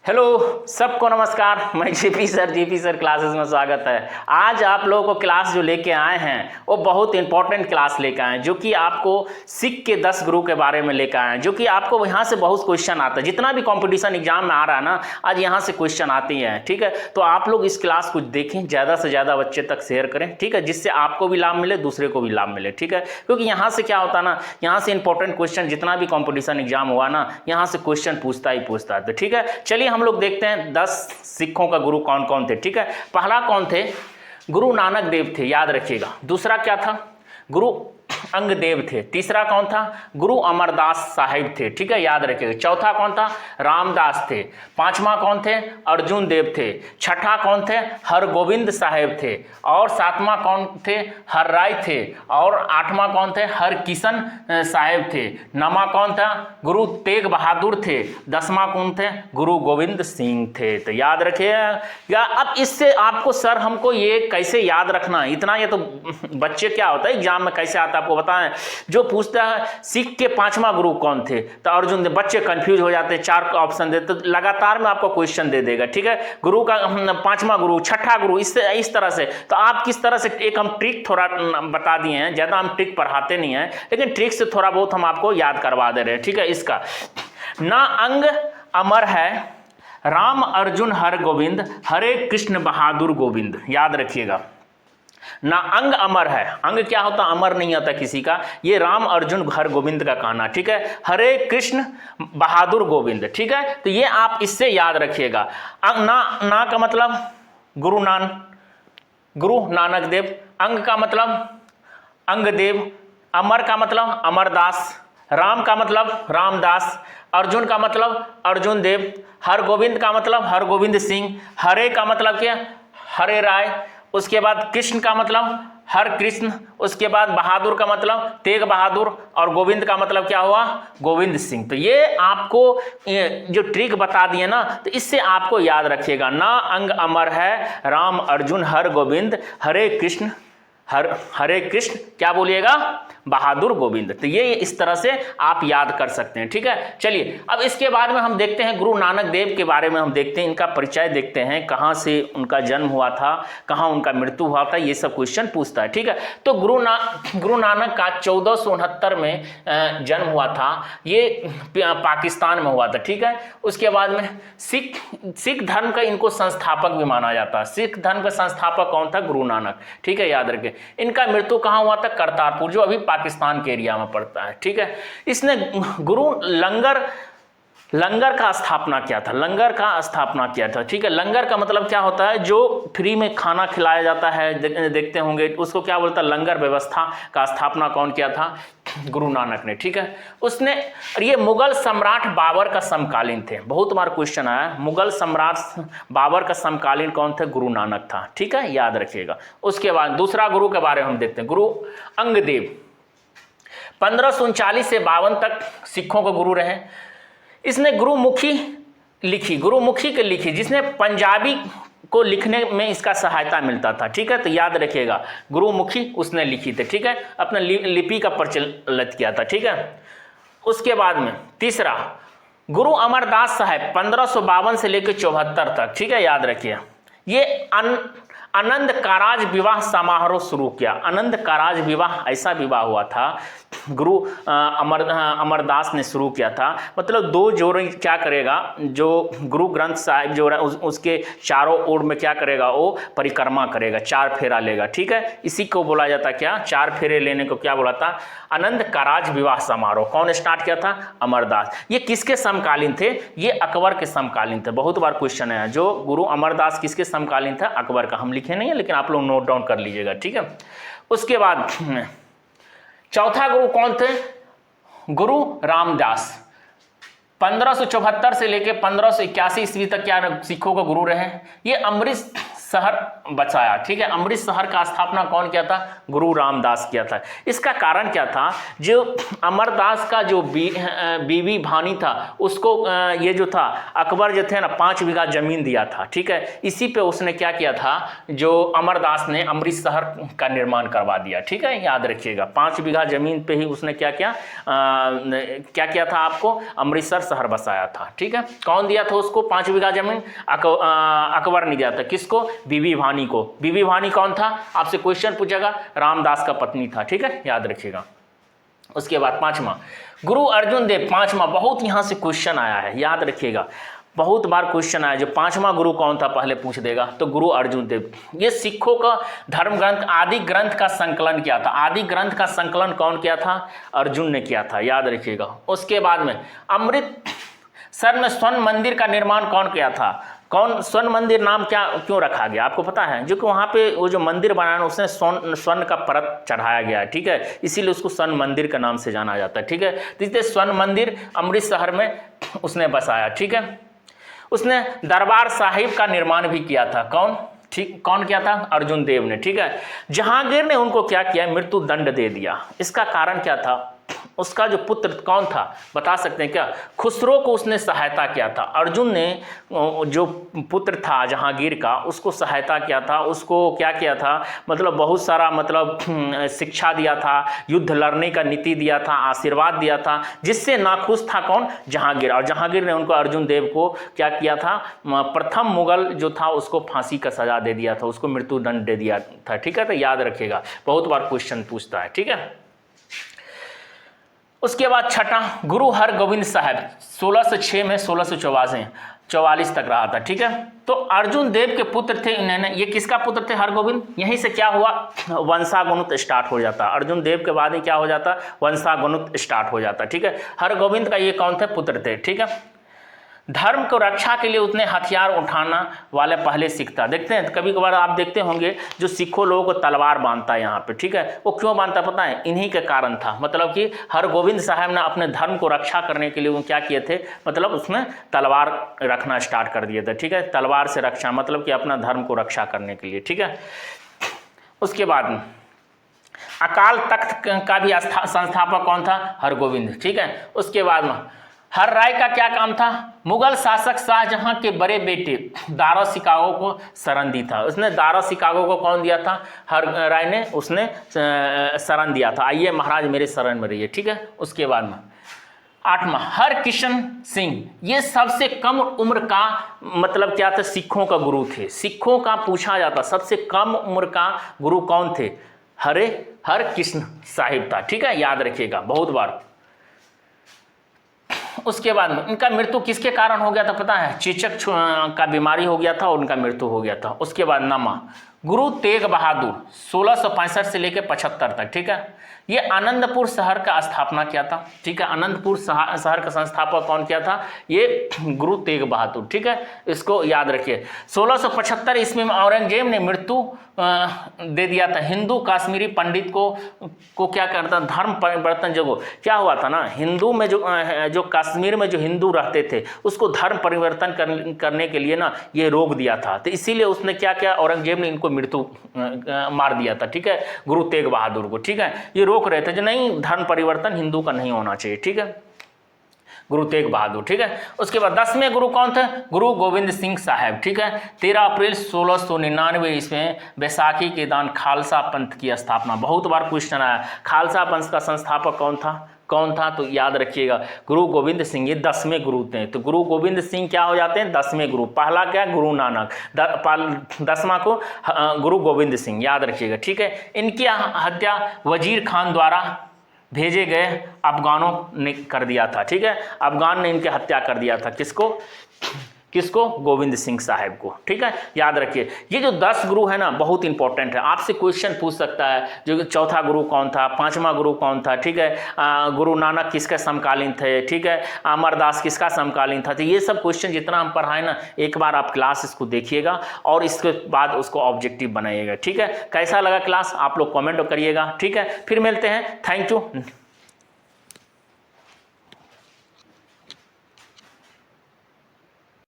Hello सबको नमस्कार। मैं जीपी सर क्लासेस में स्वागत है। आज आप लोगों को क्लास जो लेके आए हैं वो बहुत इंपॉर्टेंट क्लास लेकर आए हैं, जो कि आपको सिख के 10 गुरु के बारे में लेकर आए हैं, जो कि आपको यहाँ से बहुत क्वेश्चन आता है। जितना भी कंपटीशन एग्जाम में आ रहा है ना, आज यहाँ से क्वेश्चन आती हैं। ठीक है, तो आप लोग इस क्लास को देखें, ज़्यादा से ज़्यादा बच्चे तक शेयर करें। ठीक है, जिससे आपको भी लाभ मिले, दूसरे को भी लाभ मिले। ठीक है, क्योंकि यहाँ से क्या होता है ना, यहाँ से इंपॉर्टेंट क्वेश्चन जितना भी कॉम्पिटिशन एग्जाम हुआ ना, यहाँ से क्वेश्चन पूछता ही पूछता है। तो ठीक है, चलिए हम लोग देखते हैं 10 सिखों का गुरु कौन कौन थे। ठीक है, पहला कौन थे? गुरु नानक देव थे, याद रखिएगा। दूसरा क्या था? गुरु अंगदेव थे। तीसरा कौन था? गुरु अमरदास साहिब थे। ठीक है, याद रखिएगा। चौथा कौन था? रामदास थे। पांचवा कौन थे? अर्जुन देव थे। छठा कौन थे? हरगोविंद साहिब थे। और सातवां कौन थे? हरराय थे। और आठवां कौन थे? हरकिशन साहिब थे। नौवां कौन था? गुरु तेग बहादुर थे। 10वां कौन थे? गुरु गोविंद सिंह थे। तो याद रखिएगा। अब इससे आपको सर हमको ये कैसे याद रखना, इतना ये तो बच्चे क्या होता है एग्जाम में कैसे आता है आपको बताएं। जो पूछता है सिख के 5वां गुरु कौन थे, तो अर्जुन देव, बच्चे कंफ्यूज हो जाते हैं, 4 ऑप्शन दे तो लगातार में आपको क्वेश्चन दे देगा। ठीक है, गुरु का 5वां गुरु, छठा गुरु, इस तरह से। तो आप किस तरह से, एक हम ट्रिक थोड़ा बता दिए हैं, ज्यादा हम ट्रिक पढ़ाते नहीं हैं, लेकिन ट्रिक से थोड़ा बहुत हम आपको याद करवा दे रहे हैं। ठीक है, इसका ना अंग अमर है, राम अर्जुन हर गोविंद, हरे कृष्ण बहादुर गोविंद। याद रखिएगा, ना अंग अमर है। अंग क्या होता? अमर नहीं होता किसी का। ये राम अर्जुन हर गोविंद का कहना। ठीक है, हरे कृष्ण बहादुर गोविंद। ठीक है, तो ये आप इससे याद रखिएगा। ना का मतलब गुरु नानक देव। अंग का मतलब अंगदेव। अमर का मतलब अमरदास। राम का मतलब रामदास। अर्जुन का मतलब अर्जुन देव। हर गोविंद का मतलब हरगोविंद सिंह। हरे का मतलब क्या? हरे राय। उसके बाद कृष्ण का मतलब हर कृष्ण। उसके बाद बहादुर का मतलब तेग बहादुर। और गोविंद का मतलब क्या हुआ? गोविंद सिंह। तो ये आपको जो ट्रिक बता दिए ना, तो इससे आपको याद रखिएगा। ना अंग अमर है, राम अर्जुन हर गोविंद, हरे कृष्ण क्या बोलिएगा? बहादुर गोविंद। तो ये इस तरह से आप याद कर सकते हैं। ठीक है, चलिए अब इसके बाद में हम देखते हैं गुरु नानक देव के बारे में। हम देखते हैं, इनका परिचय देखते हैं, कहाँ से उनका जन्म हुआ था, कहाँ उनका मृत्यु हुआ था, ये सब क्वेश्चन पूछता है। ठीक है, तो गुरु नानक का 1469 में जन्म हुआ था। ये पाकिस्तान में हुआ था। ठीक है, उसके बाद में सिख धर्म का इनको संस्थापक भी माना जाता है। सिख धर्म का संस्थापक कौन था? गुरु नानक। ठीक है, याद रखें। इनका मृत्यु कहाँ हुआ था? करतारपुर, जो अभी पाकिस्तान के एरिया में पड़ता है। ठीक है, इसने गुरु लंगर का स्थापना किया था। लंगर का स्थापना किया था। ठीक है, लंगर का मतलब क्या होता है? जो फ्री में खाना खिलाया जाता है, देखते होंगे, उसको क्या बोलता है? लंगर व्यवस्था का स्थापना कौन किया था? गुरु नानक ने। ठीक है, उसने, और ये मुगल सम्राट बाबर का समकालीन थे। बहुत बार क्वेश्चन आया, मुगल सम्राट बाबर का समकालीन कौन थे? गुरु नानक था। ठीक है, याद रखिएगा। उसके बाद दूसरा गुरु के बारे में हम देखते हैं, गुरु अंगदेव। 1539 से 52 तक सिखों के गुरु रहे। इसने गुरुमुखी के लिखी, जिसने पंजाबी को लिखने में इसका सहायता मिलता था। ठीक है, तो याद रखिएगा, गुरुमुखी उसने लिखी थी। ठीक है, अपने लिपि का प्रचलित किया था। ठीक है, उसके बाद में तीसरा गुरु अमरदास साहब 1552 से लेकर 74 तक। ठीक है, याद रखिए, ये आनंद काराज विवाह समारोह शुरू किया। आनंद काराज विवाह ऐसा विवाह हुआ था, गुरु अमरदास ने शुरू किया था। मतलब 2 जोड़े क्या करेगा, जो गुरु ग्रंथ साहिब जो उसके चारों ओर में क्या करेगा? वो परिक्रमा करेगा, 4 फेरा लेगा। ठीक है, इसी को बोला जाता क्या? 4 फेरे लेने को क्या बोला था? आनंद काराज विवाह समारोह। कौन स्टार्ट किया था? अमरदास। ये किसके समकालीन थे? ये अकबर के समकालीन थे। बहुत बार क्वेश्चन है, जो गुरु अमरदास किसके समकालीन था? अकबर का। हम लिखे नहीं है, लेकिन आप लोग नोट डाउन कर लीजिएगा। ठीक है, उसके बाद चौथा गुरु कौन थे? गुरु रामदास। 1574 से लेकर 1581 ईस्वी तक क्या सिखों का गुरु रहे। ये शहर बसाया। ठीक है, अमृत शहर का स्थापना कौन किया था? गुरु रामदास किया था। इसका कारण क्या था? जो अमरदास का जो बीवी भानी था उसको ये जो था अकबर जो थे ना 5 बीघा जमीन दिया था। ठीक है, इसी पे उसने क्या किया था, जो अमरदास ने अमृत शहर का निर्माण करवा दिया। ठीक है, याद रखिएगा 5 बीघा जमीन पे ही उसने क्या किया था, आपको अमृतसर शहर बसाया था। ठीक है, कौन दिया था उसको 5 बीघा जमीन? अकबर ने दिया था। किसको? बीबी भानी को। बीबी भानी कौन था? आपसे क्वेश्चन पूछेगा, रामदास का पत्नी था। ठीक है, याद रखिएगा। उसके बाद 5वां गुरु अर्जुन देव। 5वां बहुत यहां से क्वेश्चन आया है, याद रखिएगा, बहुत बार क्वेश्चन आया। जो 5वां गुरु कौन था पहले पूछ देगा, तो गुरु अर्जुन देव। ये सिखों का धर्म ग्रंथ आदि ग्रंथ का संकलन किया था। आदि ग्रंथ का संकलन कौन किया था? अर्जुन ने किया था, याद रखिएगा। उसके बाद में अमृतसर में स्वर्ण मंदिर का निर्माण कौन किया था? कौन? स्वर्ण मंदिर नाम क्यों रखा गया आपको पता है? जो कि वहाँ पे वो जो मंदिर बनाया उसने स्वर्ण का परत चढ़ाया गया है। ठीक है, इसीलिए उसको स्वर्ण मंदिर के नाम से जाना जाता है। ठीक है, तो इसलिए स्वर्ण मंदिर अमृत शहर में उसने बसाया। ठीक है, उसने दरबार साहिब का निर्माण भी किया था। कौन? ठीक, कौन किया था? अर्जुन देव ने। ठीक है, जहांगीर ने उनको क्या किया? मृत्यु दंड दे दिया। इसका कारण क्या था? उसका जो पुत्र कौन था बता सकते हैं क्या? खुसरो को उसने सहायता किया था। अर्जुन ने जो पुत्र था जहांगीर का उसको सहायता किया था, उसको क्या किया था, मतलब बहुत सारा मतलब शिक्षा दिया था, युद्ध लड़ने का नीति दिया था, आशीर्वाद दिया था, जिससे नाखुश था कौन? जहांगीर। और जहांगीर ने उनको अर्जुन देव को क्या किया था? प्रथम मुगल जो था उसको फांसी का सजा दे दिया था, उसको मृत्यु दंड दे दिया था। ठीक है, तो याद रखिएगा, बहुत बार क्वेश्चन पूछता है। ठीक है, उसके बाद 6वां गुरु हरगोविंद साहब 1606 में 1644 तक रहा था। ठीक है, तो अर्जुन देव के पुत्र थे इन्होंने। ये किसका पुत्र थे? हरगोविंद। यहीं से क्या हुआ? वंशागुणित स्टार्ट हो जाता। अर्जुन देव के बाद ही क्या हो जाता? वंशागुणित स्टार्ट हो जाता। ठीक है, हरगोविंद का ये कौन थे? पुत्र थे। ठीक है, धर्म को रक्षा के लिए उसने हथियार उठाना वाले पहले सिख था। देखते हैं कभी कभार आप देखते होंगे जो सिखों लोगों को तलवार बांधता है यहाँ पे। ठीक है, वो क्यों बांधता पता है? इन्हीं के कारण था। मतलब कि हरगोविंद साहब ने अपने धर्म को रक्षा करने के लिए वो क्या किए थे, मतलब उसमें तलवार रखना स्टार्ट कर दिए थे। ठीक है, तलवार से रक्षा मतलब कि अपना धर्म को रक्षा करने के लिए। ठीक है, उसके बाद अकाल तख्त का भी संस्थापक कौन था? हरगोविंद। ठीक है, उसके बाद में हर राय का क्या काम था? मुगल शासक शाहजहां के बड़े बेटे दारा शिकागो को शरण दी था। उसने दारा शिकागो को कौन दिया था? हर राय ने उसने शरण दिया था, आइए महाराज मेरे शरण में रहिए। ठीक है, उसके बाद में 8वां हरकिशन सिंह। ये सबसे कम उम्र का मतलब क्या था? सिखों का गुरु थे। सिखों का पूछा जाता सबसे कम उम्र का गुरु कौन थे? हरकिशन साहिब था। ठीक है, याद रखिएगा बहुत बार। उसके बाद में इनका मृत्यु किसके कारण हो गया था पता है? चेचक का बीमारी हो गया था और उनका मृत्यु हो गया था। उसके बाद 9वां गुरु तेग बहादुर 1665 से लेकर 75 तक। ठीक है, ये आनंदपुर शहर का स्थापना किया था। ठीक है, आनंदपुर शहर का संस्थापक कौन किया था? ये गुरु तेग बहादुर। ठीक है, इसको याद रखिए। 1675 ईस्वी में औरंगजेब ने मृत्यु दे दिया था। हिंदू कश्मीरी पंडित को क्या करता? धर्म परिवर्तन जो क्या हुआ था ना, हिंदू में जो कश्मीर में जो हिंदू रहते थे उसको धर्म परिवर्तन करने के लिए ना ये रोक दिया था। तो इसीलिए उसने क्या किया? औरंगजेब ने इनको मृत्यु मार दिया था। ठीक है, गुरु तेग बहादुर को। ठीक है, ये रोक रहे थे जो नहीं, धर्म परिवर्तन हिंदू का नहीं होना चाहिए। ठीक है, गुरु तेग बहादुर। ठीक है, उसके बाद 10वें गुरु कौन थे? गुरु गोविंद सिंह साहब। ठीक है, 13 अप्रैल 1699 ईस्वी में बैसाखी के दान खालसा पंथ की स्थापना। बहुत बार क्वेश्चन आया, खालसा पंथ का संस्थापक कौन था? तो याद रखिएगा गुरु गोविंद सिंह। ये 10वें गुरु थे। तो गुरु गोविंद सिंह क्या हो जाते हैं? 10वें गुरु। पहला क्या? गुरु नानक। 10वां को गुरु गोविंद सिंह, याद रखिएगा। ठीक है, इनकी हत्या वजीर खान द्वारा भेजे गए अफगानों ने कर दिया था। ठीक है, अफगान ने इनकी हत्या कर दिया था। किसको? गोविंद सिंह साहब को। ठीक है, याद रखिए। ये जो 10 गुरु है ना बहुत इंपॉर्टेंट है, आपसे क्वेश्चन पूछ सकता है। जो चौथा गुरु कौन था? 5वां गुरु कौन था? ठीक है, गुरु नानक किसका समकालीन थे? ठीक है, अमरदास किसका समकालीन था? तो ये सब क्वेश्चन जितना हम पढ़ाए ना, एक बार आप क्लास इसको देखिएगा और इसके बाद उसको ऑब्जेक्टिव बनाइएगा। ठीक है, कैसा लगा क्लास आप लोग कमेंट करिएगा। ठीक है, फिर मिलते हैं। Thank you.